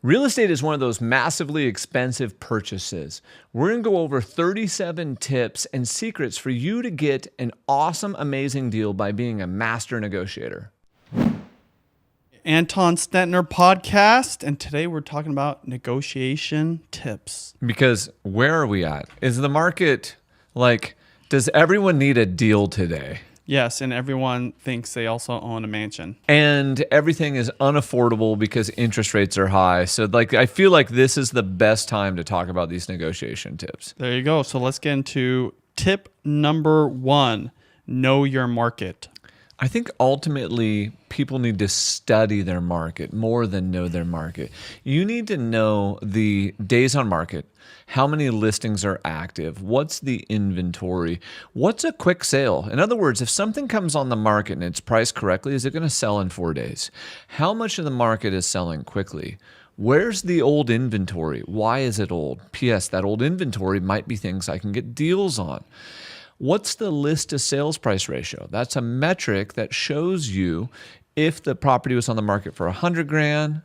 Real estate is one of those massively expensive purchases. We're going to go over 37 tips and secrets for you to get an awesome, amazing deal by being a master negotiator. Anton Stentner podcast, and today we're talking about negotiation tips. Because where are we at? Is the market does everyone need a deal today? Yes, and everyone thinks they also own a mansion. And everything is unaffordable because interest rates are high. So I feel like this is the best time to talk about these negotiation tips. There you go. So let's get into tip number 1, know your market. I think ultimately people need to study their market more than know their market. You need to know the days on market, how many listings are active, what's the inventory, what's a quick sale. In other words, if something comes on the market and it's priced correctly, is it going to sell in 4 days? How much of the market is selling quickly? Where's the old inventory? Why is it old? P.S. That old inventory might be things I can get deals on. What's the list to sales price ratio? That's a metric that shows you if the property was on the market for $100,000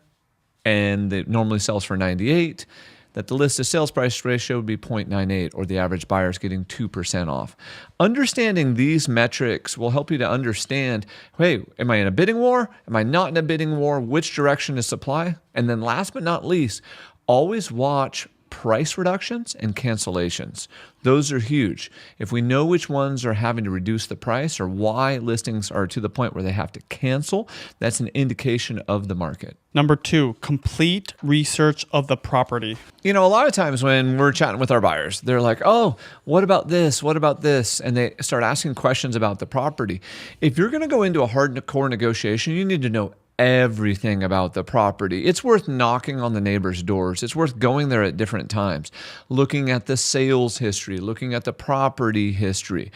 and it normally sells for 98, that the list to sales price ratio would be 0.98, or the average buyer is getting 2% off. Understanding these metrics will help you to understand, hey, am I in a bidding war? Am I not in a bidding war? Which direction is supply? And then last but not least, always watch price reductions and cancellations. Those are huge. If we know which ones are having to reduce the price or why listings are to the point where they have to cancel, that's an indication of the market. Number 2, complete research of the property. You know, a lot of times when we're chatting with our buyers, they're like, oh, what about this? What about this? And they start asking questions about the property. If you're going to go into a hardcore negotiation, you need to know everything about the property. It's worth knocking on the neighbors' doors. It's worth going there at different times, looking at the sales history, looking at the property history,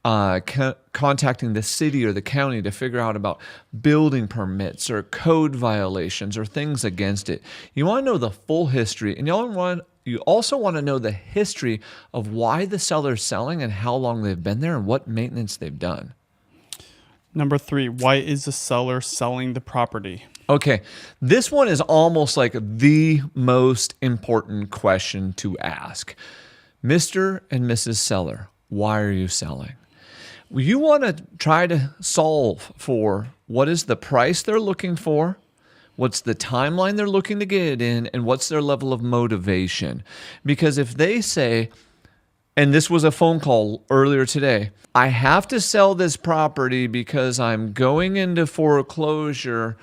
contacting the city or the county to figure out about building permits or code violations or things against it. You want to know the full history, and you also want to know the history of why the seller's selling and how long they've been there and what maintenance they've done. Number 3, why is the seller selling the property? Okay, this one is almost like the most important question to ask. Mr. and Mrs. Seller, why are you selling? You want to try to solve for what is the price they're looking for, what's the timeline they're looking to get it in, and what's their level of motivation. Because if they say, and this was a phone call earlier today, I have to sell this property because I'm going into foreclosure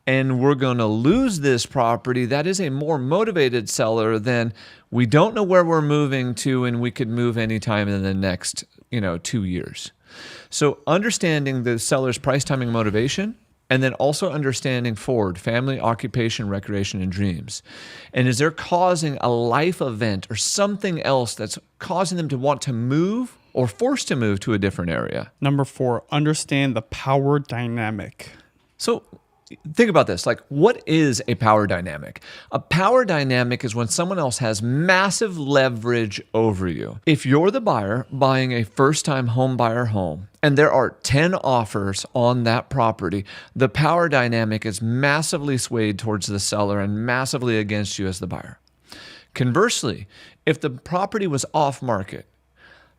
and we're going to lose this property, that is a more motivated seller than we don't know where we're moving to and we could move anytime in the next 2 years. So understanding the seller's price, timing, motivation, and then also understanding forward, family, occupation, recreation, and dreams. And is there causing a life event or something else that's causing them to want to move or forced to move to a different area? Number 4, understand the power dynamic. So think about this. What is a power dynamic? A power dynamic is when someone else has massive leverage over you. If you're the buyer buying a first-time home buyer home, and there are 10 offers on that property, the power dynamic is massively swayed towards the seller and massively against you as the buyer. Conversely, if the property was off market,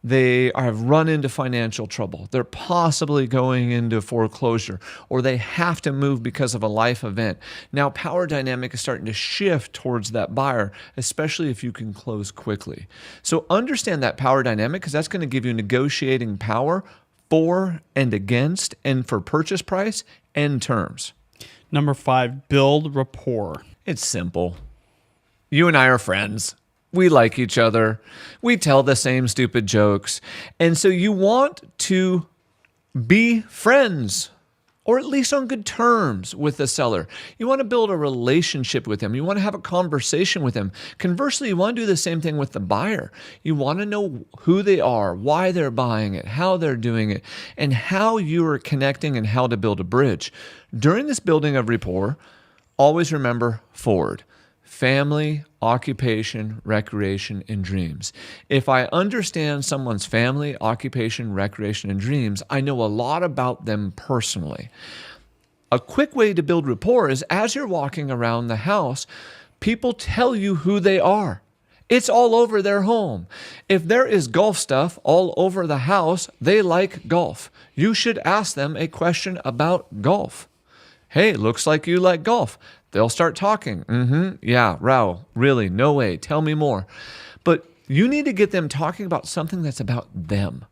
they have run into financial trouble, they're possibly going into foreclosure, or they have to move because of a life event. Now, power dynamic is starting to shift towards that buyer, especially if you can close quickly. So understand that power dynamic, because that's going to give you negotiating power for and against, and for purchase price and terms. Number 5, build rapport. It's simple. You and I are friends. We like each other. We tell the same stupid jokes. And so you want to be friends, or at least on good terms with the seller. You want to build a relationship with him. You want to have a conversation with him. Conversely, you want to do the same thing with the buyer. You want to know who they are, why they're buying it, how they're doing it, and how you are connecting and how to build a bridge. During this building of rapport, always remember forward. Family, occupation, recreation, and dreams. If I understand someone's family, occupation, recreation, and dreams, I know a lot about them personally. A quick way to build rapport is as you're walking around the house, People tell you who they are. It's all over their home. If there is golf stuff all over the house, they like golf. You should ask them a question about golf. Hey, looks like you like golf. They'll start talking. Yeah, Raul, really, no way. Tell me more. But you need to get them talking about something that's about them.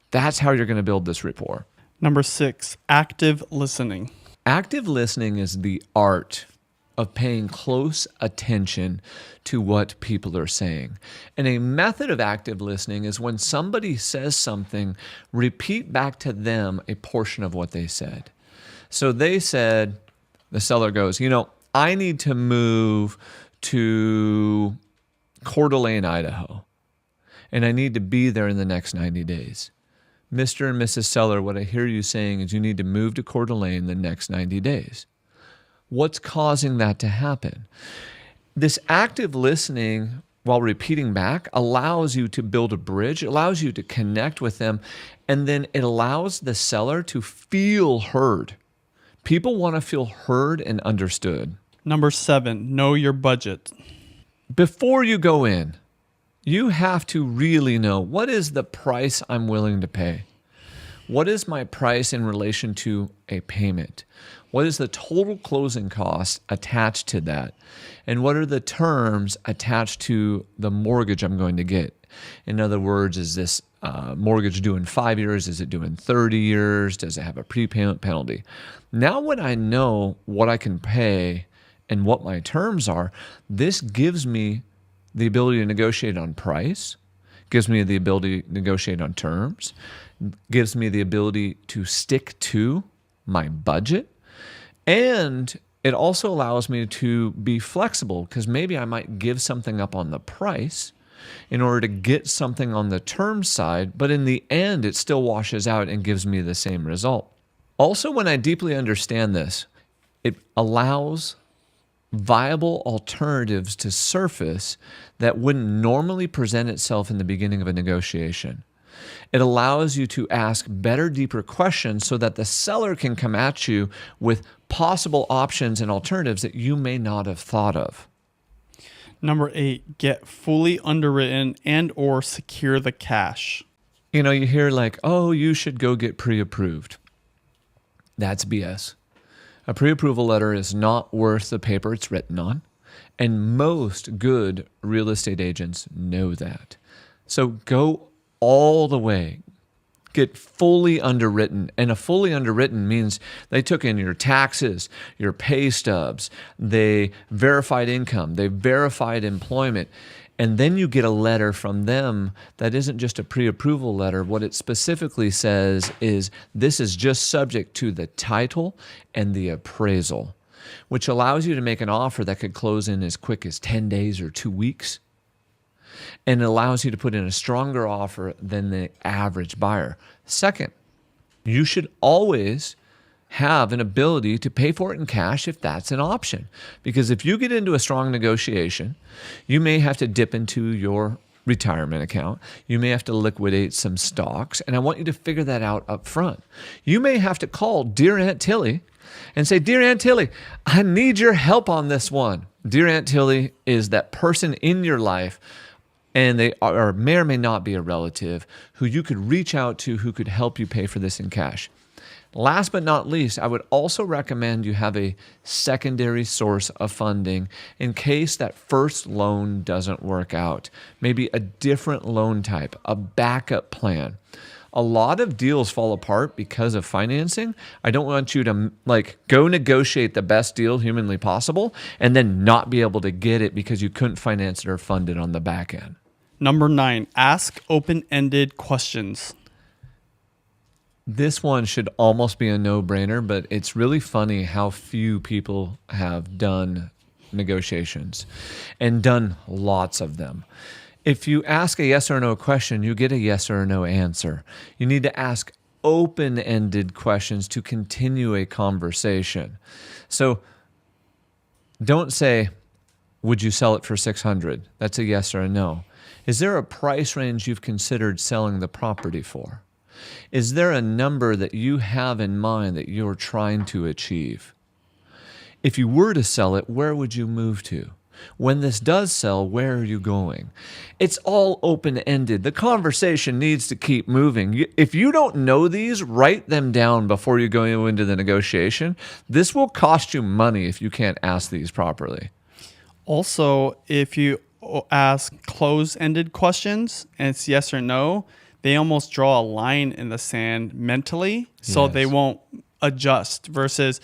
That's how you're going to build this rapport. Number 6, active listening. Active listening is the art of paying close attention to what people are saying. And a method of active listening is when somebody says something, repeat back to them a portion of what they said. So they said, the seller goes, I need to move to Coeur d'Alene, Idaho, and I need to be there in the next 90 days. Mr. and Mrs. Seller, what I hear you saying is you need to move to Coeur d'Alene in the next 90 days. What's causing that to happen? This active listening while repeating back allows you to build a bridge, allows you to connect with them, and then it allows the seller to feel heard. People want to feel heard and understood. Number 7, know your budget. Before you go in, you have to really know, what is the price I'm willing to pay? What is my price in relation to a payment? What is the total closing cost attached to that? And what are the terms attached to the mortgage I'm going to get? In other words, is this mortgage due in 5 years? Is it due in 30 years? Does it have a prepayment penalty? Now when I know what I can pay and what my terms are, this gives me the ability to negotiate on price, gives me the ability to negotiate on terms, gives me the ability to stick to my budget, and it also allows me to be flexible because maybe I might give something up on the price in order to get something on the term side, but in the end, it still washes out and gives me the same result. Also, when I deeply understand this, it allows viable alternatives to surface that wouldn't normally present itself in the beginning of a negotiation. It allows you to ask better, deeper questions so that the seller can come at you with possible options and alternatives that you may not have thought of. Number 8, get fully underwritten and or secure the cash. You hear like, oh, you should go get pre-approved. That's BS. A pre-approval letter is not worth the paper it's written on, and most good real estate agents know that. So go all the way. Get fully underwritten. And a fully underwritten means they took in your taxes, your pay stubs, they verified income, they verified employment, and then you get a letter from them that isn't just a pre-approval letter. What it specifically says is this is just subject to the title and the appraisal, which allows you to make an offer that could close in as quick as 10 days or 2 weeks. And it allows you to put in a stronger offer than the average buyer. Second, you should always have an ability to pay for it in cash if that's an option. Because if you get into a strong negotiation, you may have to dip into your retirement account. You may have to liquidate some stocks. And I want you to figure that out up front. You may have to call Dear Aunt Tilly and say, Dear Aunt Tilly, I need your help on this one. Dear Aunt Tilly is that person in your life, and they are, may or may not be a relative, who you could reach out to who could help you pay for this in cash. Last but not least, I would also recommend you have a secondary source of funding in case that first loan doesn't work out. Maybe a different loan type, a backup plan. A lot of deals fall apart because of financing. I don't want you to go negotiate the best deal humanly possible and then not be able to get it because you couldn't finance it or fund it on the back end. Number 9, ask open-ended questions. This one should almost be a no-brainer, but it's really funny how few people have done negotiations and done lots of them. If you ask a yes or no question, you get a yes or no answer. You need to ask open-ended questions to continue a conversation. So don't say, would you sell it for $600? That's a yes or a no. Is there a price range you've considered selling the property for? Is there a number that you have in mind that you're trying to achieve? If you were to sell it, where would you move to? When this does sell, where are you going? It's all open-ended. The conversation needs to keep moving. If you don't know these, write them down before you go into the negotiation. This will cost you money if you can't ask these properly. Also, if you ask close-ended questions and it's yes or no, they almost draw a line in the sand mentally, so they won't adjust versus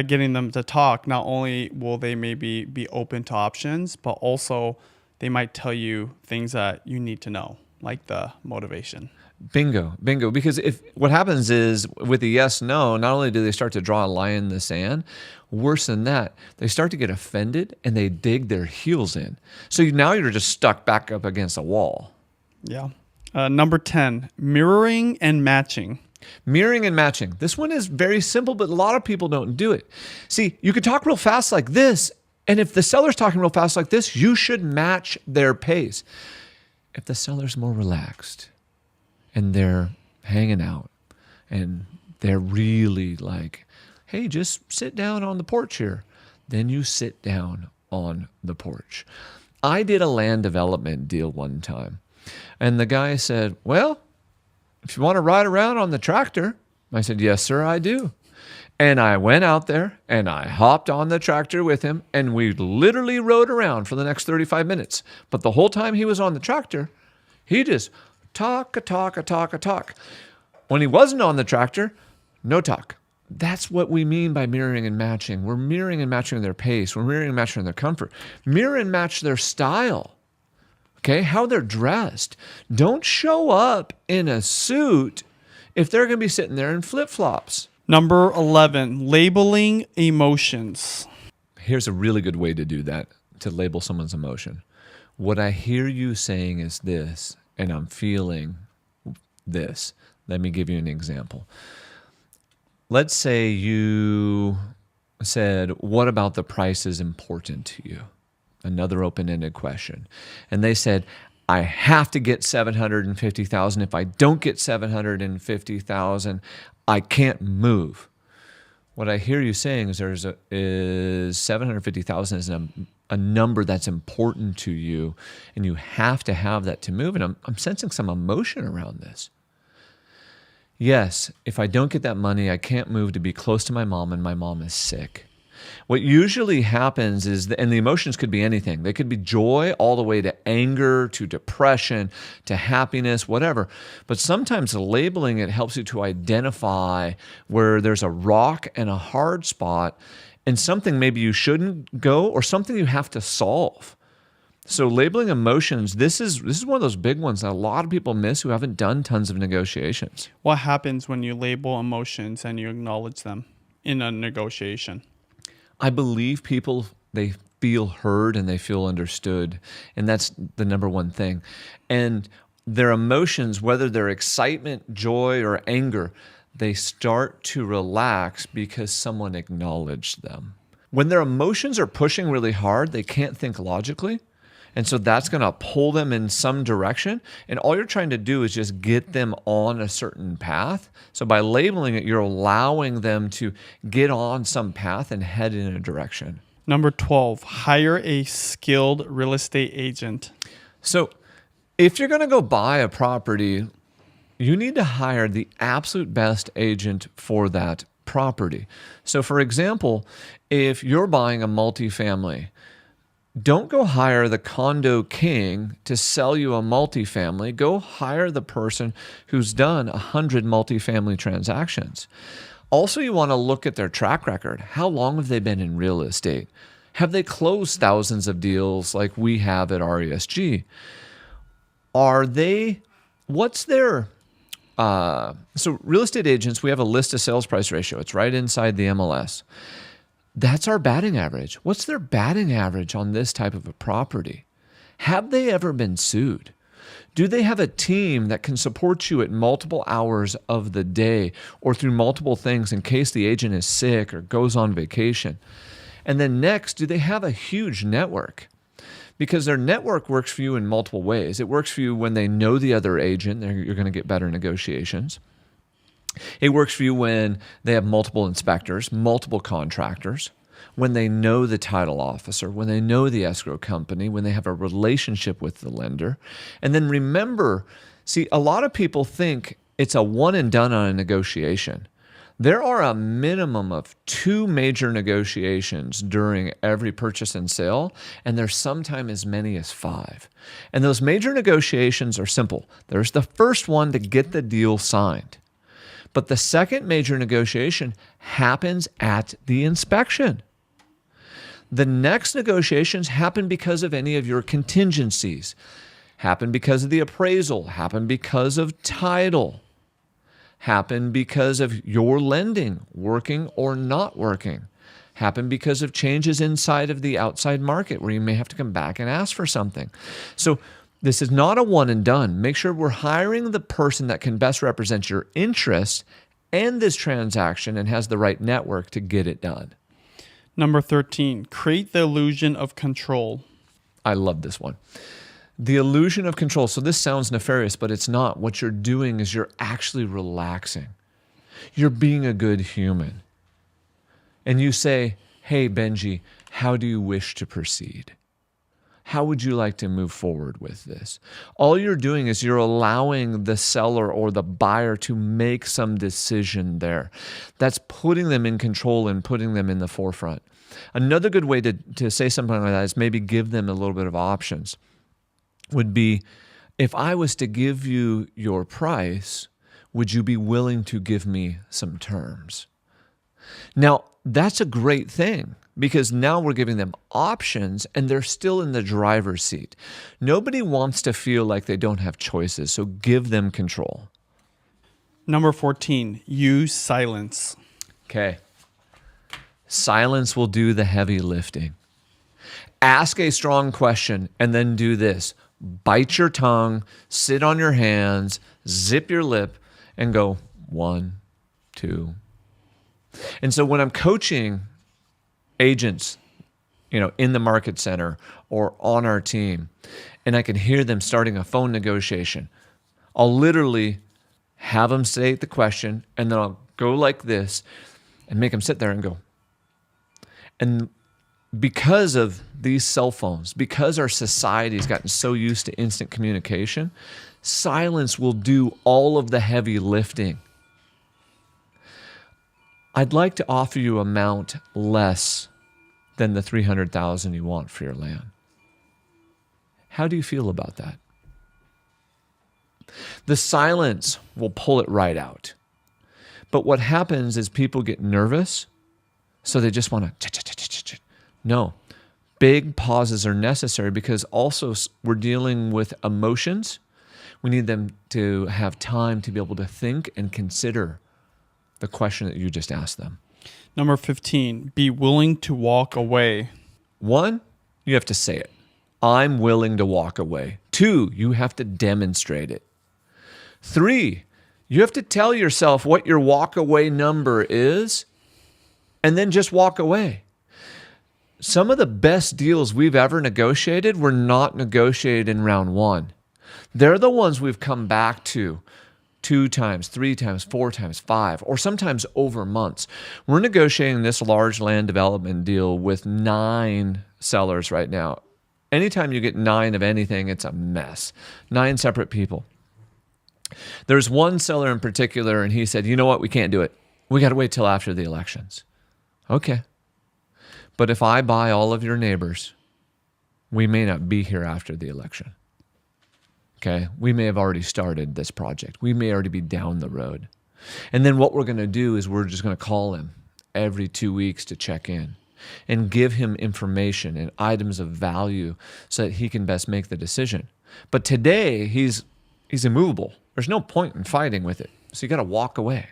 getting them to talk. Not only will they maybe be open to options, but also they might tell you things that you need to know, like the motivation. Bingo. Because if what happens is with the yes, no, not only do they start to draw a line in the sand, worse than that, they start to get offended and they dig their heels in. So now you're just stuck back up against a wall. Yeah. Number 10, mirroring and matching. Mirroring and matching. This one is very simple, but a lot of people don't do it. See, you could talk real fast like this, and if the seller's talking real fast like this, you should match their pace. If the seller's more relaxed and they're hanging out and they're really like, hey, just sit down on the porch here, then you sit down on the porch. I did a land development deal one time, and the guy said, well, if you want to ride around on the tractor. I said, yes, sir, I do. And I went out there and I hopped on the tractor with him, and we literally rode around for the next 35 minutes. But the whole time he was on the tractor, he just talk. When he wasn't on the tractor, no talk. That's what we mean by mirroring and matching. We're mirroring and matching their pace. We're mirroring and matching their comfort. Mirror and match their style. Okay, how they're dressed. Don't show up in a suit if they're going to be sitting there in flip-flops. Number 11, labeling emotions. Here's a really good way to do that, to label someone's emotion. What I hear you saying is this, and I'm feeling this. Let me give you an example. Let's say you said, what about the price is important to you? Another open-ended question. And they said, I have to get $750,000. If I don't get $750,000, I can't move. What I hear you saying is is $750,000 is a number that's important to you, and you have to have that to move. And I'm sensing some emotion around this. Yes, if I don't get that money, I can't move to be close to my mom, and my mom is sick. What usually happens is, and the emotions could be anything. They could be joy all the way to anger, to depression, to happiness, whatever. But sometimes labeling it helps you to identify where there's a rock and a hard spot and something maybe you shouldn't go or something you have to solve. So labeling emotions, this is one of those big ones that a lot of people miss who haven't done tons of negotiations. What happens when you label emotions and you acknowledge them in a negotiation? I believe people, they feel heard and they feel understood. And that's the number one thing. And their emotions, whether they're excitement, joy, or anger, they start to relax because someone acknowledged them. When their emotions are pushing really hard, they can't think logically. And so that's going to pull them in some direction. And all you're trying to do is just get them on a certain path. So by labeling it, you're allowing them to get on some path and head in a direction. Number 12, hire a skilled real estate agent. So if you're going to go buy a property, you need to hire the absolute best agent for that property. So for example, if you're buying a multifamily, don't go hire the condo king to sell you a multifamily. Go hire the person who's done 100 multifamily transactions. Also, you want to look at their track record. How long have they been in real estate? Have they closed thousands of deals like we have at RESG? What's their, so real estate agents, we have a list to sales price ratio. It's right inside the MLS. That's our batting average. What's their batting average on this type of a property? Have they ever been sued? Do they have a team that can support you at multiple hours of the day or through multiple things in case the agent is sick or goes on vacation? And then next, do they have a huge network? Because their network works for you in multiple ways. It works for you when they know the other agent. You're going to get better negotiations. It works for you when they have multiple inspectors, multiple contractors. when they know the title officer, when they know the escrow company, when they have a relationship with the lender. And then remember, see, a lot of people think it's a one and done on a negotiation. There are a minimum of 2 major negotiations during every purchase and sale, and there's sometimes as many as 5. And those major negotiations are simple. There's the first one to get the deal signed. But the second major negotiation happens at the inspection. The next negotiations happen because of any of your contingencies, happen because of the appraisal, happen because of title, happen because of your lending working or not working, happen because of changes inside of the outside market where you may have to come back and ask for something. So this is not a one and done. Make sure we're hiring the person that can best represent your interests and this transaction and has the right network to get it done. Number 13, create the illusion of control. I love this one. The illusion of control. So this sounds nefarious, but it's not. What you're doing is you're actually relaxing. You're being a good human. And you say, hey, Benji, how do you wish to proceed? How would you like to move forward with this? All you're doing is you're allowing the seller or the buyer to make some decision there. That's putting them in control and putting them in the forefront. Another good way to say something like that is maybe give them a little bit of options. Would be, if I was to give you your price, would you be willing to give me some terms? Now, that's a great thing because now we're giving them options and they're still in the driver's seat. Nobody wants to feel like they don't have choices, so give them control. Number 14, use silence. Okay. Silence will do the heavy lifting. Ask a strong question and then do this. Bite your tongue, sit on your hands, zip your lip, and go 1, 2. And so when I'm coaching agents, in the market center or on our team, and I can hear them starting a phone negotiation, I'll literally have them state the question, and then I'll go like this and make them sit there and go. And because of these cell phones, because our society's gotten so used to instant communication, silence will do all of the heavy lifting. I'd like to offer you an amount less than the $300,000 you want for your land. How do you feel about that? The silence will pull it right out. But what happens is people get nervous, so they just want to No, big pauses are necessary because also we're dealing with emotions. We need them to have time to be able to think and consider the question that you just asked them. Number 15, be willing to walk away. 1, you have to say it. I'm willing to walk away. 2, you have to demonstrate it. 3, you have to tell yourself what your walk away number is and then just walk away. Some of the best deals we've ever negotiated were not negotiated in round 1. They're the ones we've come back to 2 times, 3 times, 4 times, 5, or sometimes over months. We're negotiating this large land development deal with 9 sellers right now. Anytime you get 9 of anything, it's a mess. 9 separate people. There's one seller in particular, and he said, you know what, we can't do it. We got to wait till after the elections. Okay. But if I buy all of your neighbors, we may not be here after the election. Okay? We may have already started this project. We may already be down the road. And then what we're going to do is we're just going to call him every 2 weeks to check in and give him information and items of value so that he can best make the decision. But today, he's immovable. There's no point in fighting with it. So you got to walk away.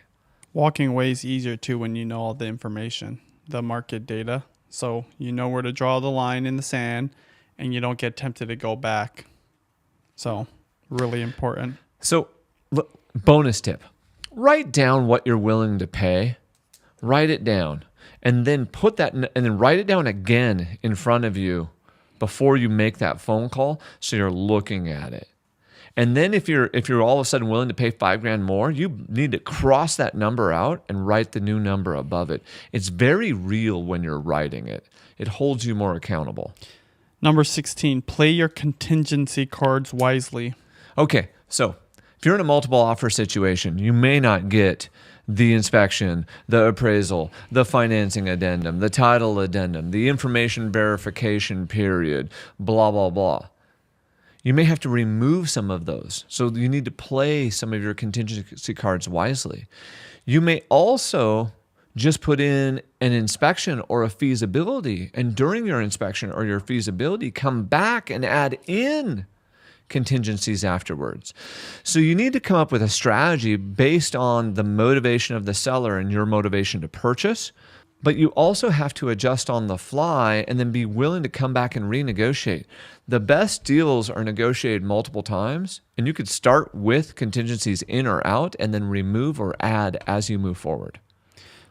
Walking away is easier too when you know all the information, the market data. So you know where to draw the line in the sand and you don't get tempted to go back. So really important. So look, bonus tip, write down what you're willing to pay, write it down, and then put that, and then write it down again in front of you before you make that phone call so you're looking at it. And then if you're all of a sudden willing to pay $5,000 more, you need to cross that number out and write the new number above it. It's very real when you're writing it. It holds you more accountable. Number 16, play your contingency cards wisely. Okay, so if you're in a multiple offer situation, you may not get the inspection, the appraisal, the financing addendum, the title addendum, the information verification period, blah, blah, blah. You may have to remove some of those. So you need to play some of your contingency cards wisely. You may also just put in an inspection or a feasibility, and during your inspection or your feasibility, come back and add in contingencies afterwards. So you need to come up with a strategy based on the motivation of the seller and your motivation to purchase, but you also have to adjust on the fly and then be willing to come back and renegotiate. The best deals are negotiated multiple times, and you could start with contingencies in or out and then remove or add as you move forward.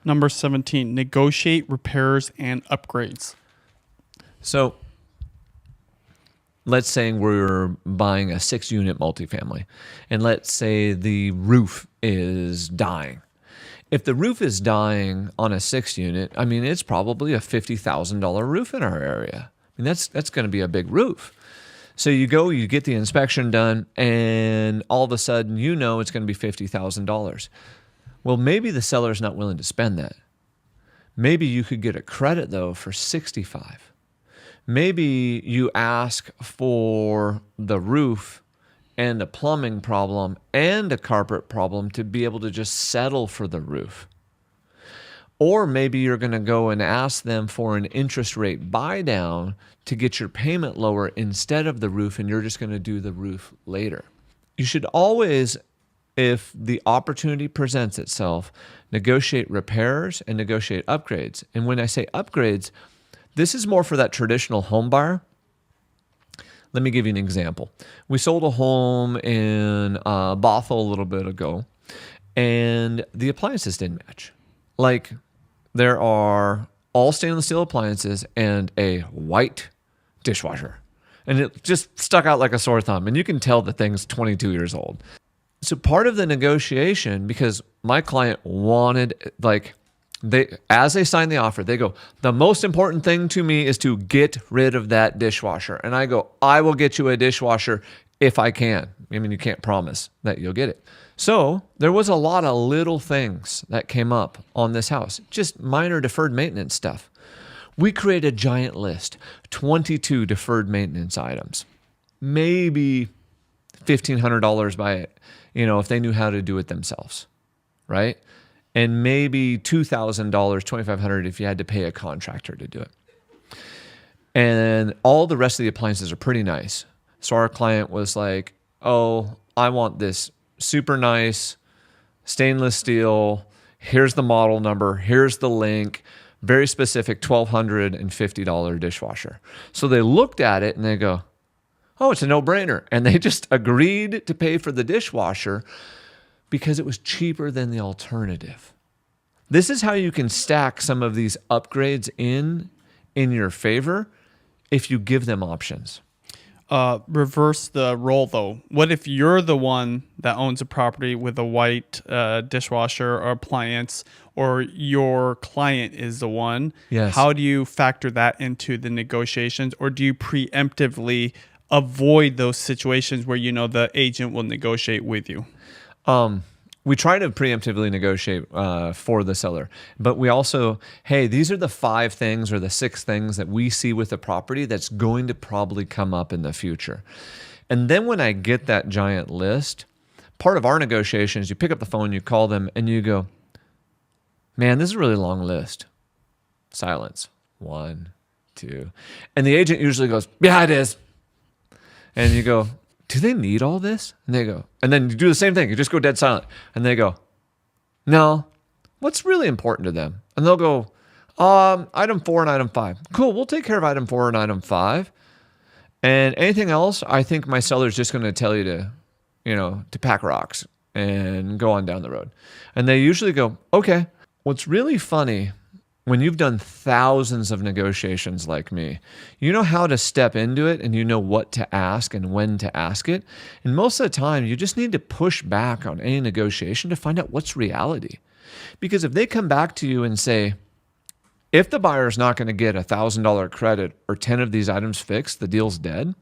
Number 17, negotiate repairs and upgrades. So let's say we're buying a 6-unit multifamily, and let's say the roof is dying. If the roof is dying on a 6-unit, I mean, it's probably a $50,000 roof in our area. I mean, that's going to be a big roof. So you go, you get the inspection done, and all of a sudden, you know it's going to be $50,000. Well, maybe the seller's not willing to spend that. Maybe you could get a credit, though, for $65,000. Maybe you ask for the roof and a plumbing problem and a carpet problem to be able to just settle for the roof. Or maybe you're going to go and ask them for an interest rate buy down to get your payment lower instead of the roof, and you're just going to do the roof later. You should always, if the opportunity presents itself, negotiate repairs and negotiate upgrades. And when I say upgrades, this is more for that traditional home buyer. Let me give you an example. We sold a home in Bothell a little bit ago, and the appliances didn't match. Like, there are all stainless steel appliances and a white dishwasher. And it just stuck out like a sore thumb. And you can tell the thing's 22 years old. So part of the negotiation, because my client wanted, as they sign the offer, they go, the most important thing to me is to get rid of that dishwasher. And I go, I will get you a dishwasher if I can. I mean, you can't promise that you'll get it. So there was a lot of little things that came up on this house, just minor deferred maintenance stuff. We created a giant list, 22 deferred maintenance items, maybe $1,500 by it, if they knew how to do it themselves, right? And maybe $2,000, $2,500 if you had to pay a contractor to do it. And all the rest of the appliances are pretty nice. So our client was like, oh, I want this super nice stainless steel. Here's the model number. Here's the link. Very specific $1,250 dishwasher. So they looked at it and they go, oh, it's a no-brainer. And they just agreed to pay for the dishwasher because it was cheaper than the alternative. This is how you can stack some of these upgrades in your favor if you give them options. Reverse the role, though. What if you're the one that owns a property with a white dishwasher or appliance, or your client is the one? Yes. How do you factor that into the negotiations, or do you preemptively avoid those situations where the agent will negotiate with you? We try to preemptively negotiate for the seller, but we also, hey, these are the 5 things or the 6 things that we see with the property that's going to probably come up in the future. And then when I get that giant list, part of our negotiation is you pick up the phone, you call them, and you go, man, this is a really long list. Silence. 1, 2. And the agent usually goes, yeah, it is. And you go, do they need all this? And they go, and then you do the same thing. You just go dead silent. And they go, no, what's really important to them? And they'll go, item 4 and item 5. Cool, we'll take care of item 4 and item 5. And anything else, I think my seller's just going to tell you to pack rocks and go on down the road. And they usually go, okay. What's really funny when you've done thousands of negotiations like me, you know how to step into it and you know what to ask and when to ask it. And most of the time, you just need to push back on any negotiation to find out what's reality. Because if they come back to you and say, if the buyer is not going to get $1,000 credit or 10 of these items fixed, the deal's dead.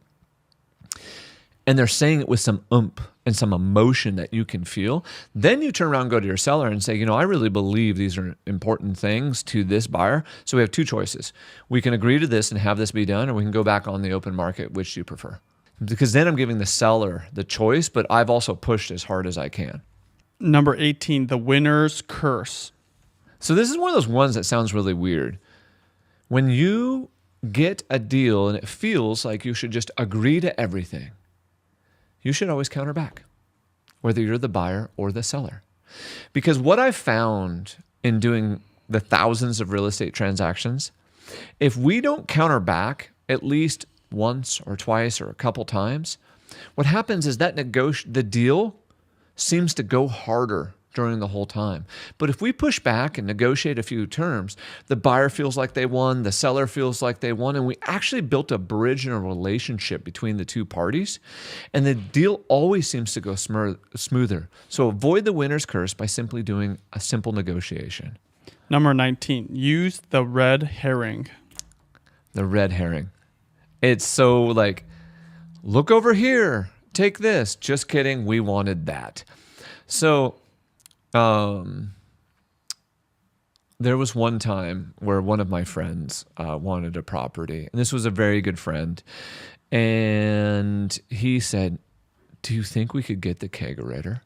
And they're saying it with some oomph and some emotion that you can feel. Then you turn around and go to your seller and say, I really believe these are important things to this buyer. So we have two choices. We can agree to this and have this be done, or we can go back on the open market. Which do you prefer? Because then I'm giving the seller the choice, but I've also pushed as hard as I can. Number 18, the winner's curse. So this is one of those ones that sounds really weird. When you get a deal and it feels like you should just agree to everything, you should always counter back, whether you're the buyer or the seller. Because what I've found in doing the thousands of real estate transactions, if we don't counter back at least once or twice or a couple times, what happens is that the deal seems to go harder during the whole time. But if we push back and negotiate a few terms, the buyer feels like they won, the seller feels like they won, and we actually built a bridge and a relationship between the two parties, and the deal always seems to go smoother. So avoid the winner's curse by simply doing a simple negotiation. Number 19, use the red herring. The red herring. It's so like, look over here, take this. Just kidding, we wanted that. So there was one time where one of my friends wanted a property, and this was a very good friend, and he said, do you think we could get the kegerator?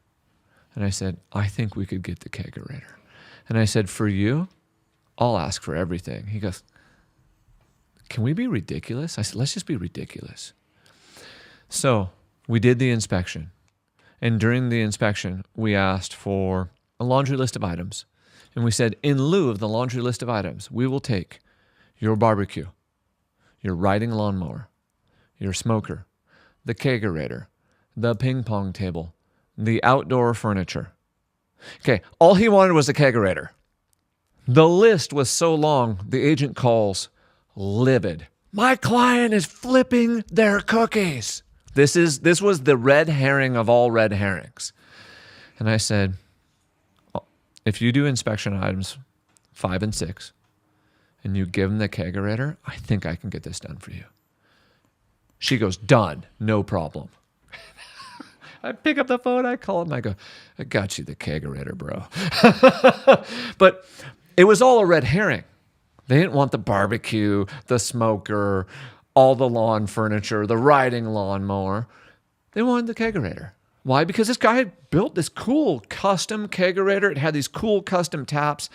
And I said, I think we could get the kegerator. And I said, for you, I'll ask for everything. He goes, can we be ridiculous? I said, let's just be ridiculous. So we did the inspection. And during the inspection, we asked for a laundry list of items. And we said, in lieu of the laundry list of items, we will take your barbecue, your riding lawnmower, your smoker, the kegerator, the ping pong table, the outdoor furniture. Okay, all he wanted was a kegerator. The list was so long, the agent calls livid. My client is flipping their cookies. This was the red herring of all red herrings. And I said, if you do inspection items 5 and 6, and you give them the kegerator, I think I can get this done for you. She goes, done, no problem. I pick up the phone, I call him, I go, I got you the kegerator, bro. But it was all a red herring. They didn't want the barbecue, the smoker, all the lawn furniture, the riding lawnmower. They wanted the kegerator. Why? Because this guy had built this cool custom kegerator. It had these cool custom taps,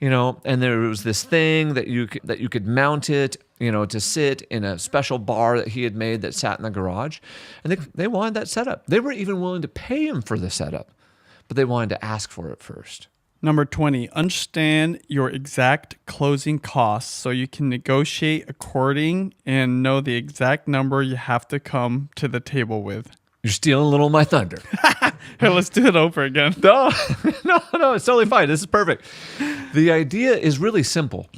and there was this thing that you could mount it, to sit in a special bar that he had made that sat in the garage. And they wanted that setup. They were even willing to pay him for the setup, but they wanted to ask for it first. Number 20, understand your exact closing costs so you can negotiate according and know the exact number you have to come to the table with. You're stealing a little of my thunder. Hey, let's do it over again. No, it's totally fine. This is perfect. The idea is really simple.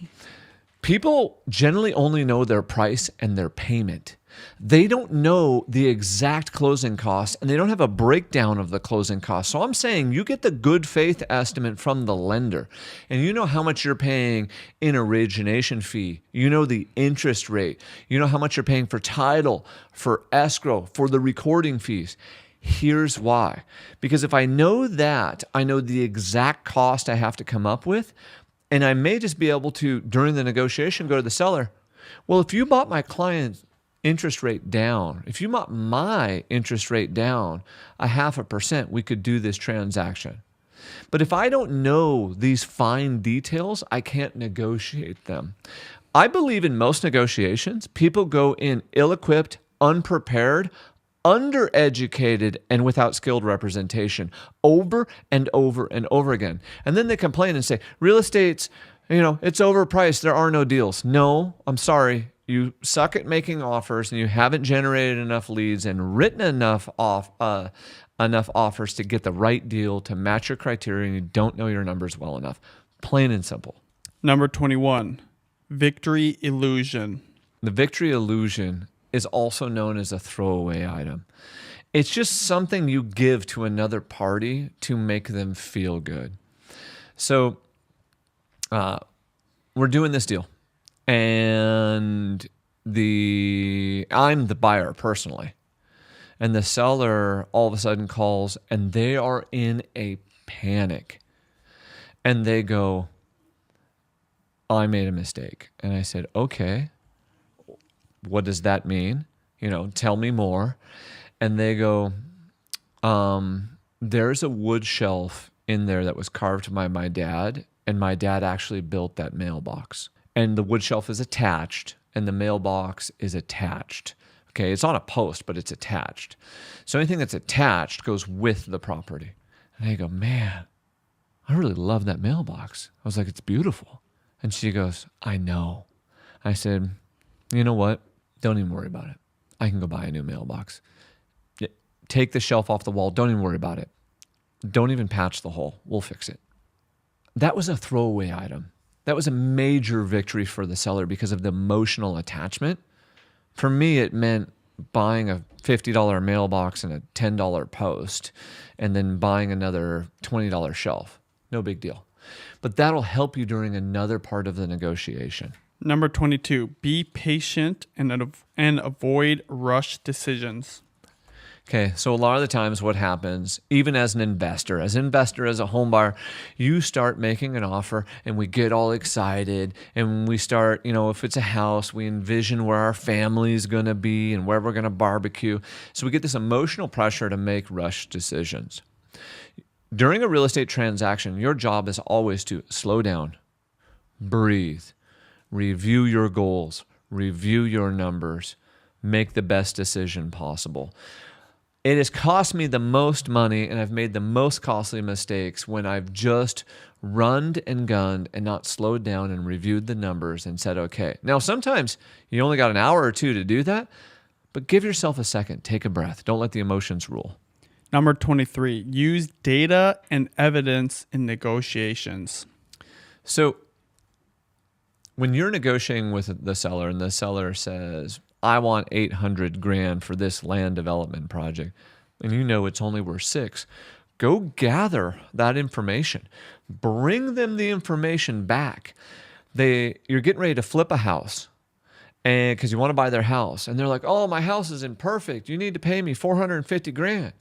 People generally only know their price and their payment. They don't know the exact closing costs, and they don't have a breakdown of the closing costs. So I'm saying you get the good faith estimate from the lender, and you know how much you're paying in origination fee. You know the interest rate. You know how much you're paying for title, for escrow, for the recording fees. Here's why. Because if I know that, I know the exact cost I have to come up with, and I may just be able to, during the negotiation, go to the seller. Well, if you bought my client's interest rate down, if you bought my interest rate down 0.5%, we could do this transaction. But if I don't know these fine details, I can't negotiate them. I believe in most negotiations, people go in ill-equipped, unprepared, undereducated, and without skilled representation over and over and over again. And then they complain and say, real estate's, it's overpriced. There are no deals. No, I'm sorry. You suck at making offers, and you haven't generated enough leads and written enough offers to get the right deal to match your criteria, and you don't know your numbers well enough. Plain and simple. Number 21, victory illusion. The victory illusion is also known as a throwaway item. It's just something you give to another party to make them feel good. So we're doing this deal, and I'm the buyer personally, and the seller all of a sudden calls, and they are in a panic, and they go, I made a mistake. And I said, okay, what does that mean? Tell me more. And they go, there's a wood shelf in there that was carved by my dad, and my dad actually built that mailbox. And the wood shelf is attached, and the mailbox is attached. Okay, it's on a post, but it's attached. So anything that's attached goes with the property. And they go, man, I really love that mailbox. I was like, it's beautiful. And she goes, I know. I said, you know what? Don't even worry about it. I can go buy a new mailbox. Take the shelf off the wall. Don't even worry about it. Don't even patch the hole. We'll fix it. That was a throwaway item. That was a major victory for the seller because of the emotional attachment. For me, it meant buying a $50 mailbox and a $10 post, and then buying another $20 shelf. No big deal. But that'll help you during another part of the negotiation. Number 22, be patient and avoid rush decisions. Okay, so a lot of the times what happens, even as an investor, as a home buyer, you start making an offer and we get all excited and we start, if it's a house, we envision where our family's going to be and where we're going to barbecue. So we get this emotional pressure to make rush decisions. During a real estate transaction, your job is always to slow down, breathe, review your goals, review your numbers, make the best decision possible. It has cost me the most money, and I've made the most costly mistakes when I've just runned and gunned and not slowed down and reviewed the numbers and said, okay. Now, sometimes you only got an hour or two to do that, but give yourself a second. Take a breath. Don't let the emotions rule. Number 23, use data and evidence in negotiations. So when you're negotiating with the seller and the seller says, I want $800,000 for this land development project, and it's only worth $6,000, go gather that information. Bring them the information back. You're getting ready to flip a house, and because you want to buy their house, and they're like, oh, my house isn't perfect. You need to pay me $450,000.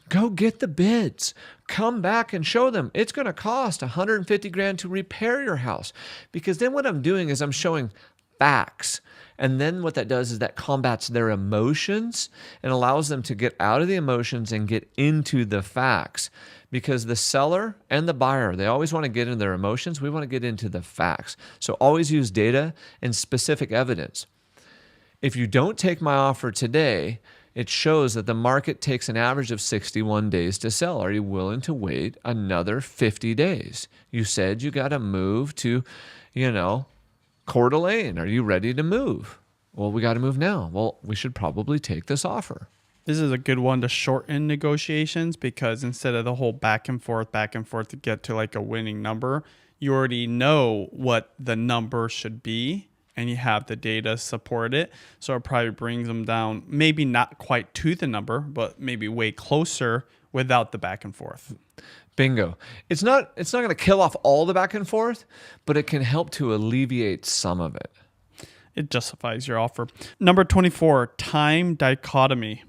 Go get the bids. Come back and show them it's going to cost $150,000 to repair your house. Because then what I'm doing is I'm showing facts. And then what that does is that combats their emotions and allows them to get out of the emotions and get into the facts. Because the seller and the buyer, they always want to get into their emotions. We want to get into the facts. So always use data and specific evidence. If you don't take my offer today, it shows that the market takes an average of 61 days to sell. Are you willing to wait another 50 days? You said you got to move to, Coeur d'Alene. Are you ready to move? Well, we got to move now. Well, we should probably take this offer. This is a good one to shorten negotiations because instead of the whole back and forth to get to like a winning number, you already know what the number should be and you have the data support it. So it probably brings them down, maybe not quite to the number, but maybe way closer without the back and forth. Bingo. It's not going to kill off all the back and forth, but it can help to alleviate some of it. It justifies your offer. Number 24, time dichotomy.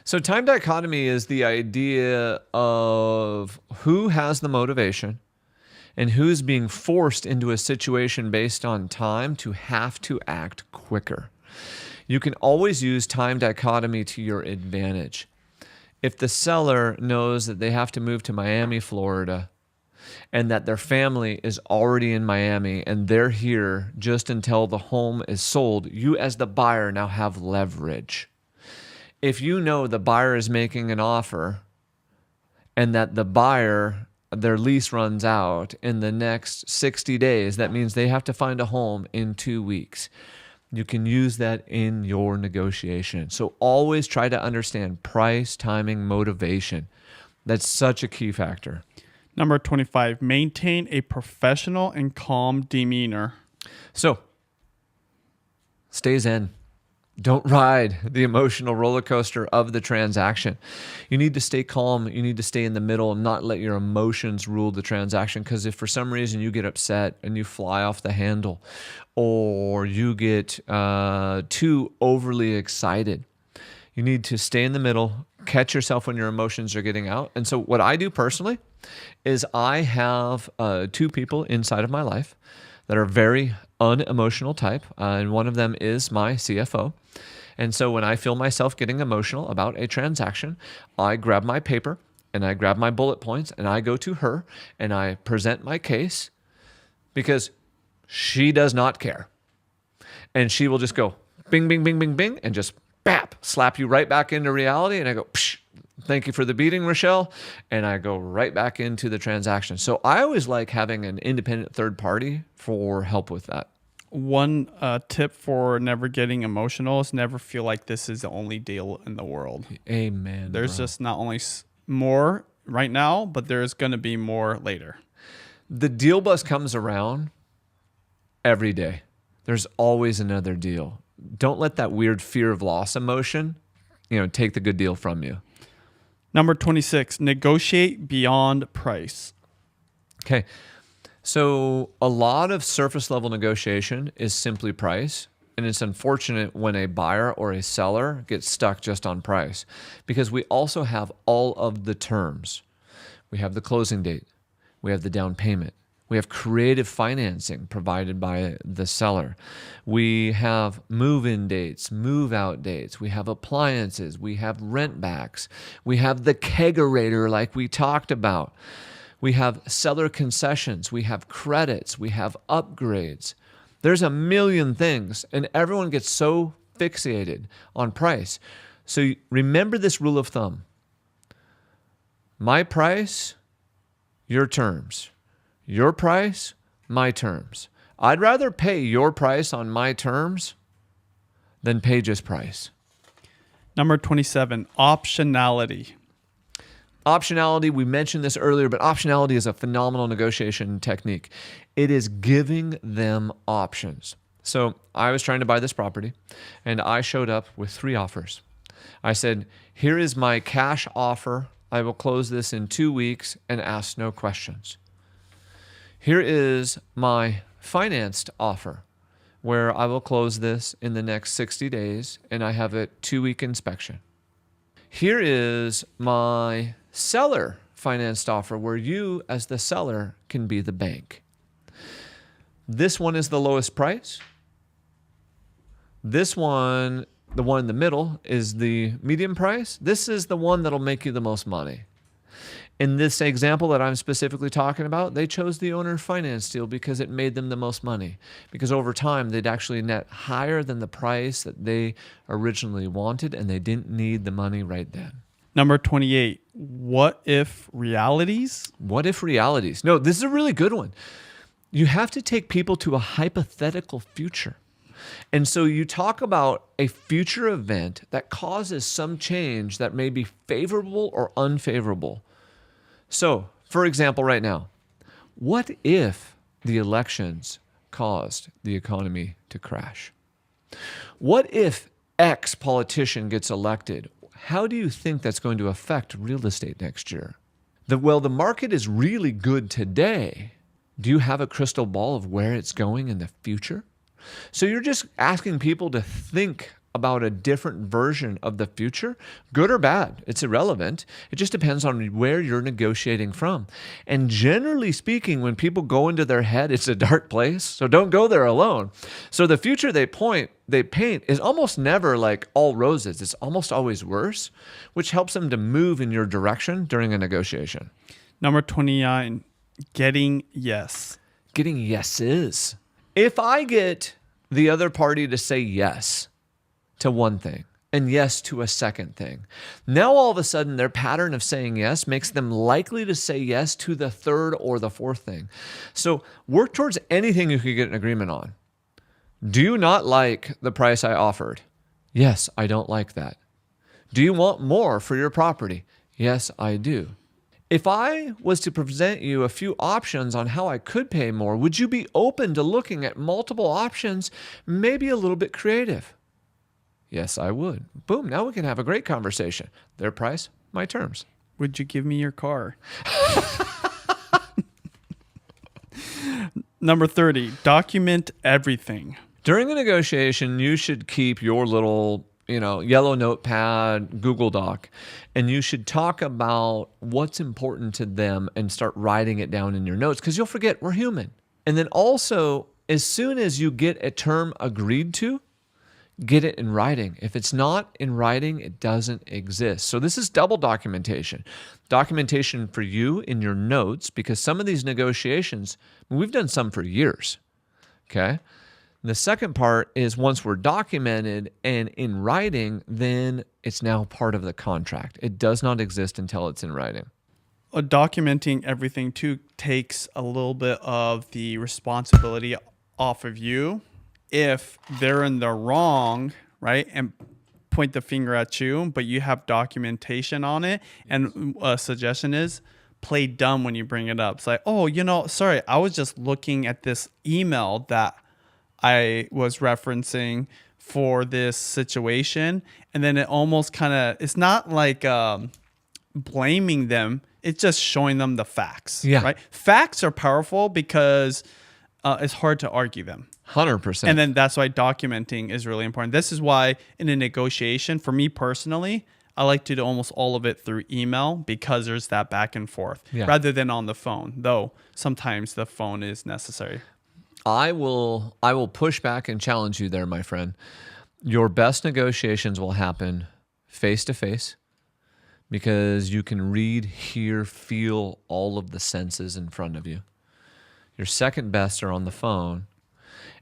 So time dichotomy is the idea of who has the motivation and who's being forced into a situation based on time to have to act quicker. You can always use time dichotomy to your advantage. If the seller knows that they have to move to Miami, Florida, and that their family is already in Miami and they're here just until the home is sold, you as the buyer now have leverage. If you know the buyer is making an offer and that the buyer, their lease runs out in the next 60 days, that means they have to find a home in 2 weeks. You can use that in your negotiation. So always try to understand price, timing, motivation. That's such a key factor. Number 25, maintain a professional and calm demeanor. So, stay zen. Don't ride the emotional roller coaster of the transaction. You need to stay calm. You need to stay in the middle and not let your emotions rule the transaction. Because if for some reason you get upset and you fly off the handle, or you get too overly excited, you need to stay in the middle, catch yourself when your emotions are getting out. And so what I do personally is I have two people inside of my life that are very unemotional type, and one of them is my CFO. And so when I feel myself getting emotional about a transaction, I grab my paper and I grab my bullet points and I go to her and I present my case, because she does not care. And she will just go bing, bing, bing, bing, bing, and just bap, slap you right back into reality. And I go, psh, thank you for the beating, Rochelle. And I go right back into the transaction. So I always like having an independent third party for help with that. One tip for never getting emotional is never feel like this is the only deal in the world. Amen. There's bro. just not only more right now, but there's going to be more later. The deal bus comes around every day. There's always another deal. Don't let that weird fear of loss emotion, take the good deal from you. Number 26, negotiate beyond price. Okay. So a lot of surface level negotiation is simply price. And it's unfortunate when a buyer or a seller gets stuck just on price, because we also have all of the terms. We have the closing date. We have the down payment. We have creative financing provided by the seller. We have move-in dates, move-out dates. We have appliances. We have rent backs. We have the kegerator like we talked about. We have seller concessions. We have credits. We have upgrades. There's a million things, and everyone gets so fixated on price. So remember this rule of thumb. My price, your terms. Your price, my terms. I'd rather pay your price on my terms than pay just price. Number 27, optionality. Optionality, we mentioned this earlier, but optionality is a phenomenal negotiation technique. It is giving them options. So I was trying to buy this property, and I showed up with 3 offers. I said, here is my cash offer. I will close this in 2 weeks and ask no questions. Here is my financed offer, where I will close this in the next 60 days, and I have a 2-week inspection. Here is my seller financed offer, where you as the seller can be the bank. This one is the lowest price. This one, the one in the middle, is the medium price. This is the one that'll make you the most money. In this example that I'm specifically talking about, they chose the owner finance deal because it made them the most money. Because over time, they'd actually net higher than the price that they originally wanted, and they didn't need the money right then. Number 28, what if realities? What if realities? No, this is a really good one. You have to take people to a hypothetical future. And so you talk about a future event that causes some change that may be favorable or unfavorable. So, for example, right now, what if the elections caused the economy to crash? What if X politician gets elected? How do you think that's going to affect real estate next year? The market is really good today. Do you have a crystal ball of where it's going in the future? So you're just asking people to think about a different version of the future, good or bad. It's irrelevant. It just depends on where you're negotiating from. And generally speaking, when people go into their head, it's a dark place. So don't go there alone. So the future they paint is almost never like all roses. It's almost always worse, which helps them to move in your direction during a negotiation. Number 29, getting yes. Getting yeses. If I get the other party to say yes to one thing and yes to a second thing, now all of a sudden their pattern of saying yes makes them likely to say yes to the third or the fourth thing. So work towards anything you could get an agreement on. Do you not like the price I offered? Yes, I don't like that. Do you want more for your property? Yes, I do. If I was to present you a few options on how I could pay more, would you be open to looking at multiple options, maybe a little bit creative? Yes, I would. Boom, now we can have a great conversation. Their price, my terms. Would you give me your car? Number 30, document everything. During a negotiation, you should keep your little, yellow notepad, Google Doc, and you should talk about what's important to them and start writing it down in your notes because you'll forget we're human. And then also, as soon as you get a term agreed to, get it in writing. If it's not in writing, it doesn't exist. So this is double documentation. Documentation for you in your notes, because some of these negotiations, we've done some for years, okay? And the second part is once we're documented and in writing, then it's now part of the contract. It does not exist until it's in writing. Documenting everything too takes a little bit of the responsibility off of you. If they're in the wrong, right, and point the finger at you, but you have documentation on it, and a suggestion is play dumb when you bring it up. It's like, oh, sorry, I was just looking at this email that I was referencing for this situation. And then it almost kind of, it's not like blaming them. It's just showing them the facts, right? Facts are powerful because it's hard to argue them. 100%. And then that's why documenting is really important. This is why in a negotiation, for me personally, I like to do almost all of it through email because there's that back and forth rather than on the phone, though sometimes the phone is necessary. I will push back and challenge you there, my friend. Your best negotiations will happen face to face because you can read, hear, feel all of the senses in front of you. Your second best are on the phone.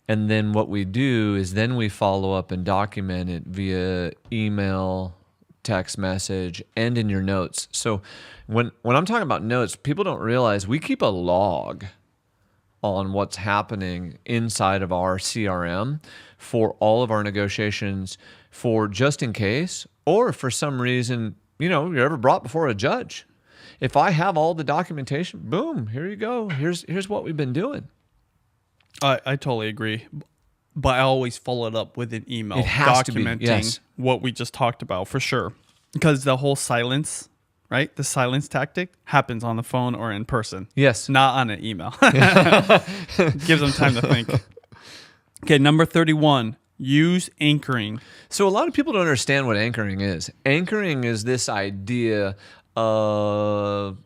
And then what we do is then we follow up and document it via email, text message, and in your notes. So when I'm talking about notes, people don't realize we keep a log on what's happening inside of our CRM for all of our negotiations for just in case, or for some reason, you're ever brought before a judge. If I have all the documentation, boom, here you go. Here's what we've been doing. I totally agree. But I always follow it up with an email It has documenting to be, what we just talked about for sure. Because the whole silence, right? The silence tactic happens on the phone or in person. Yes. Not on an email. Gives them time to think. Okay, number 31, use anchoring. So a lot of people don't understand what anchoring is. Anchoring is this idea of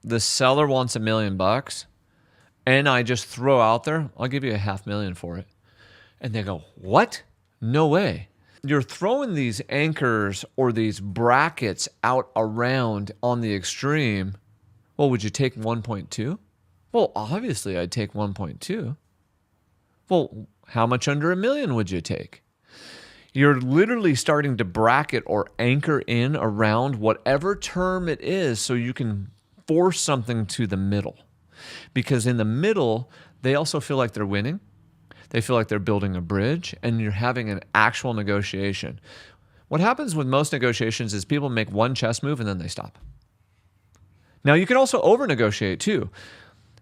the seller wants $1 million. And I just throw out there, I'll give you $500,000 for it. And they go, what? No way. You're throwing these anchors or these brackets out around on the extreme. Well, would you take 1.2? Well, obviously I'd take 1.2. Well, how much under $1 million would you take? You're literally starting to bracket or anchor in around whatever term it is so you can force something to the middle. Because in the middle, they also feel like they're winning. They feel like they're building a bridge, and you're having an actual negotiation. What happens with most negotiations is people make one chess move and then they stop. Now, you can also over-negotiate too.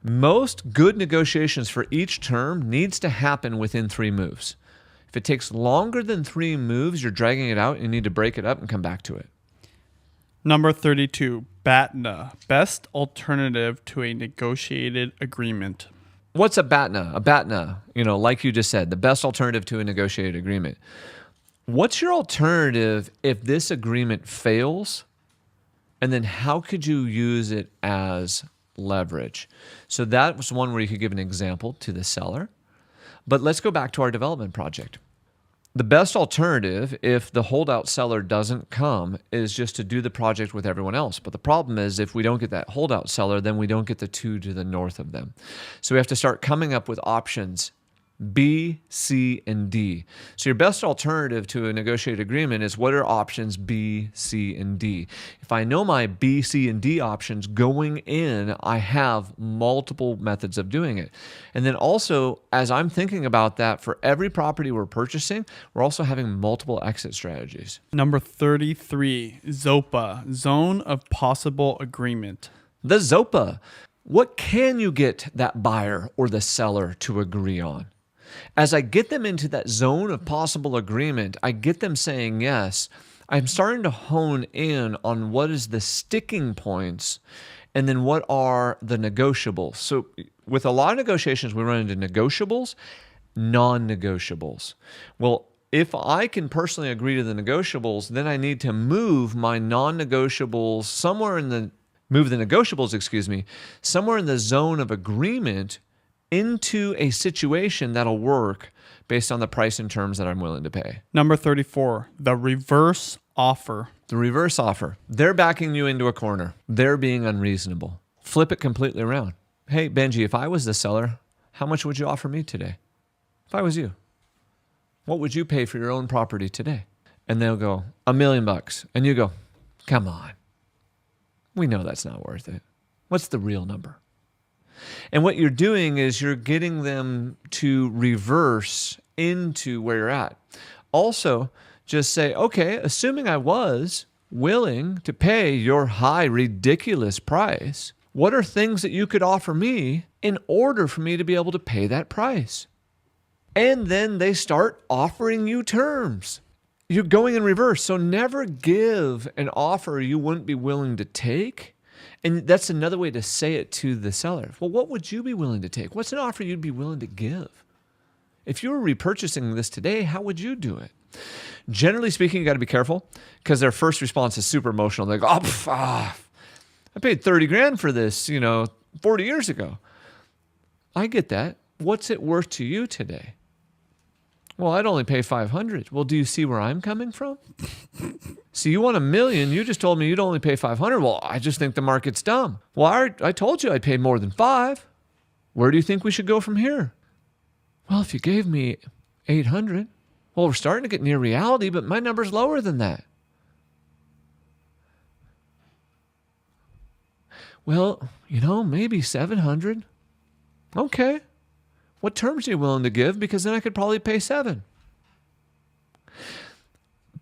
Most good negotiations for each term needs to happen within 3 moves. If it takes longer than 3 moves, you're dragging it out, and you need to break it up and come back to it. Number 32, Batna, best alternative to a negotiated agreement. What's a Batna? A Batna, like you just said, the best alternative to a negotiated agreement. What's your alternative if this agreement fails? And then how could you use it as leverage? So that was one where you could give an example to the seller. But let's go back to our development project. The best alternative, if the holdout seller doesn't come, is just to do the project with everyone else. But the problem is if we don't get that holdout seller, then we don't get the 2 to the north of them. So we have to start coming up with options B, C, and D. So your best alternative to a negotiated agreement is what are options B, C, and D. If I know my B, C, and D options going in, I have multiple methods of doing it. And then also, as I'm thinking about that, for every property we're purchasing, we're also having multiple exit strategies. Number 33, ZOPA, zone of possible agreement. The ZOPA. What can you get that buyer or the seller to agree on? As I get them into that zone of possible agreement, I get them saying yes, I'm starting to hone in on what is the sticking points and then what are the negotiables. So with a lot of negotiations, we run into negotiables, non-negotiables. Well, if I can personally agree to the negotiables, then I need to move my non-negotiables somewhere in the somewhere in the zone of agreement into a situation that'll work based on the price and terms that I'm willing to pay. Number 34, the reverse offer. The reverse offer. They're backing you into a corner. They're being unreasonable. Flip it completely around. Hey, Benji, if I was the seller, how much would you offer me today? If I was you, what would you pay for your own property today? And they'll go, $1 million. And you go, come on. We know that's not worth it. What's the real number? And what you're doing is you're getting them to reverse into where you're at. Also, just say, okay, assuming I was willing to pay your high, ridiculous price, what are things that you could offer me in order for me to be able to pay that price? And then they start offering you terms. You're going in reverse. So never give an offer you wouldn't be willing to take. And that's another way to say it to the seller. Well, what would you be willing to take? What's an offer you'd be willing to give? If you were repurchasing this today, how would you do it? Generally speaking, you got to be careful because their first response is super emotional. They go, I paid 30 grand for this, 40 years ago. I get that. What's it worth to you today? Well, I'd only pay 500. Well, do you see where I'm coming from? See, you want $1 million. You just told me you'd only pay 500. Well, I just think the market's dumb. Well, I told you I'd pay more than 5. Where do you think we should go from here? Well, if you gave me 800, well, we're starting to get near reality, but my number's lower than that. Well, maybe 700. Okay. What terms are you willing to give? Because then I could probably pay 7.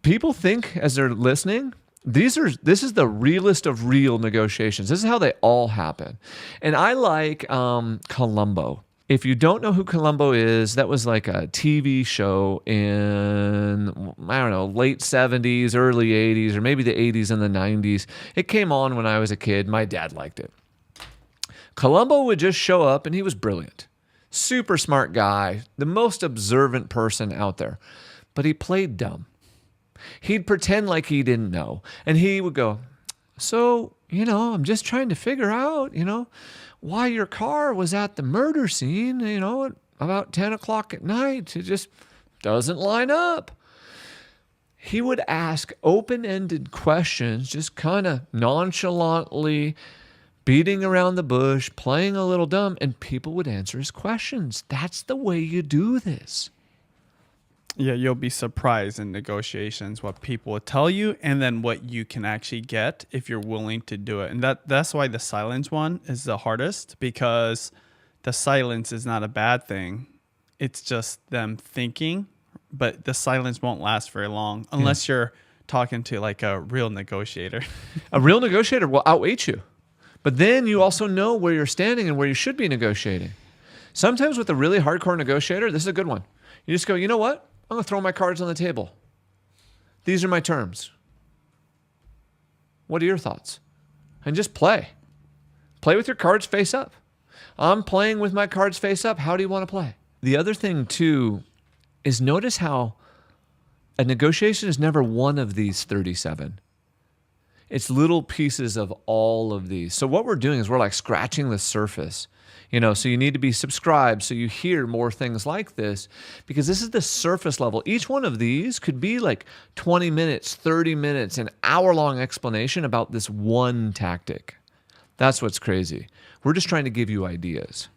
People think as they're listening, this is the realest of real negotiations. This is how they all happen. And I like Columbo. If you don't know who Columbo is, that was like a TV show in, late 70s, early 80s, or maybe the 80s and the 90s. It came on when I was a kid. My dad liked it. Columbo would just show up and he was brilliant. Super smart guy, the most observant person out there. But he played dumb. He'd pretend like he didn't know. And he would go, so, I'm just trying to figure out, why your car was at the murder scene, at about 10 o'clock at night. It just doesn't line up. He would ask open-ended questions, just kind of nonchalantly, beating around the bush, playing a little dumb, and people would answer his questions. That's the way you do this. Yeah, you'll be surprised in negotiations what people will tell you and then what you can actually get if you're willing to do it. And that's why the silence one is the hardest, because the silence is not a bad thing. It's just them thinking, but the silence won't last very long unless you're talking to like a real negotiator. A real negotiator will outweigh you. But then you also know where you're standing and where you should be negotiating. Sometimes with a really hardcore negotiator, this is a good one. You just go, you know what? I'm going to throw my cards on the table. These are my terms. What are your thoughts? And just play. Play with your cards face up. I'm playing with my cards face up. How do you want to play? The other thing, too, is notice how a negotiation is never one of these 37. It's little pieces of all of these. So what we're doing is we're like scratching the surface. So you need to be subscribed so you hear more things like this, because this is the surface level. Each one of these could be like 20 minutes, 30 minutes, an hour-long explanation about this one tactic. That's what's crazy. We're just trying to give you ideas.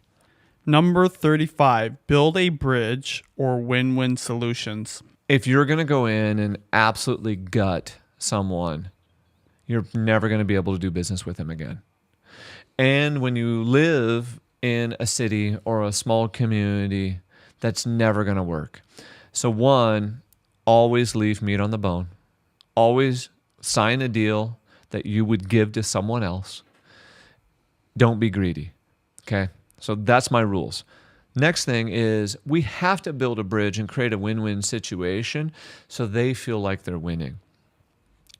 Number 35, build a bridge or win-win solutions. If you're going to go in and absolutely gut someone, you're never going to be able to do business with them again. And when you live in a city or a small community, that's never going to work. So one, always leave meat on the bone. Always sign a deal that you would give to someone else. Don't be greedy. Okay? So that's my rules. Next thing is we have to build a bridge and create a win-win situation so they feel like they're winning.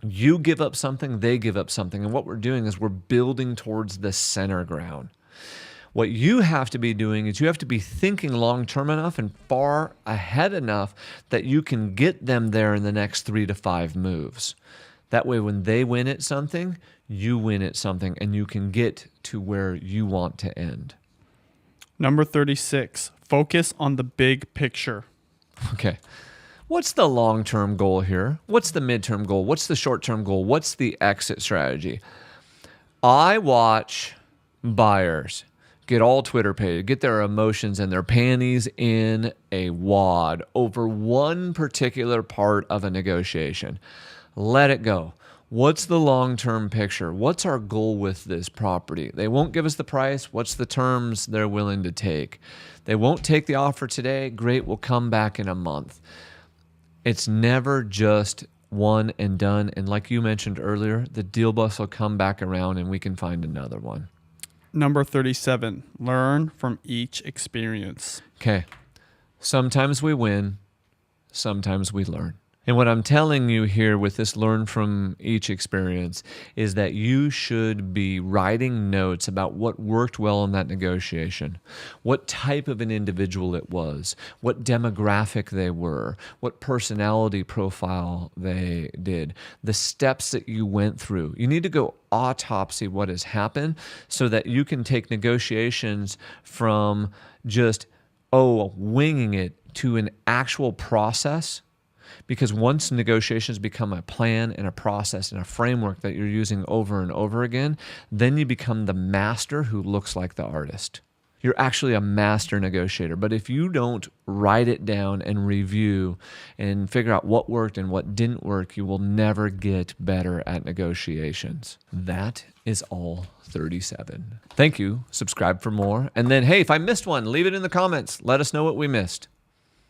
You give up something, they give up something. And what we're doing is we're building towards the center ground. What you have to be doing is you have to be thinking long-term enough and far ahead enough that you can get them there in the next 3 to 5 moves. That way, when they win at something, you win at something, and you can get to where you want to end. Number 36, focus on the big picture. Okay. What's the long-term goal here? What's the midterm goal? What's the short-term goal? What's the exit strategy? I watch buyers get all Twitter paid, get their emotions and their panties in a wad over one particular part of a negotiation. Let it go. What's the long-term picture? What's our goal with this property? They won't give us the price. What's the terms they're willing to take? They won't take the offer today. Great, we'll come back in a month. It's never just one and done. And like you mentioned earlier, the deal bus will come back around and we can find another one. Number 37, learn from each experience. Okay. Sometimes we win, sometimes we learn. And what I'm telling you here with this learn from each experience is that you should be writing notes about what worked well in that negotiation, what type of an individual it was, what demographic they were, what personality profile they did, the steps that you went through. You need to go autopsy what has happened so that you can take negotiations from just, winging it to an actual process. Because once negotiations become a plan and a process and a framework that you're using over and over again, then you become the master who looks like the artist. You're actually a master negotiator. But if you don't write it down and review and figure out what worked and what didn't work, you will never get better at negotiations. That is all 37. Thank you. Subscribe for more. And then, hey, if I missed one, leave it in the comments. Let us know what we missed.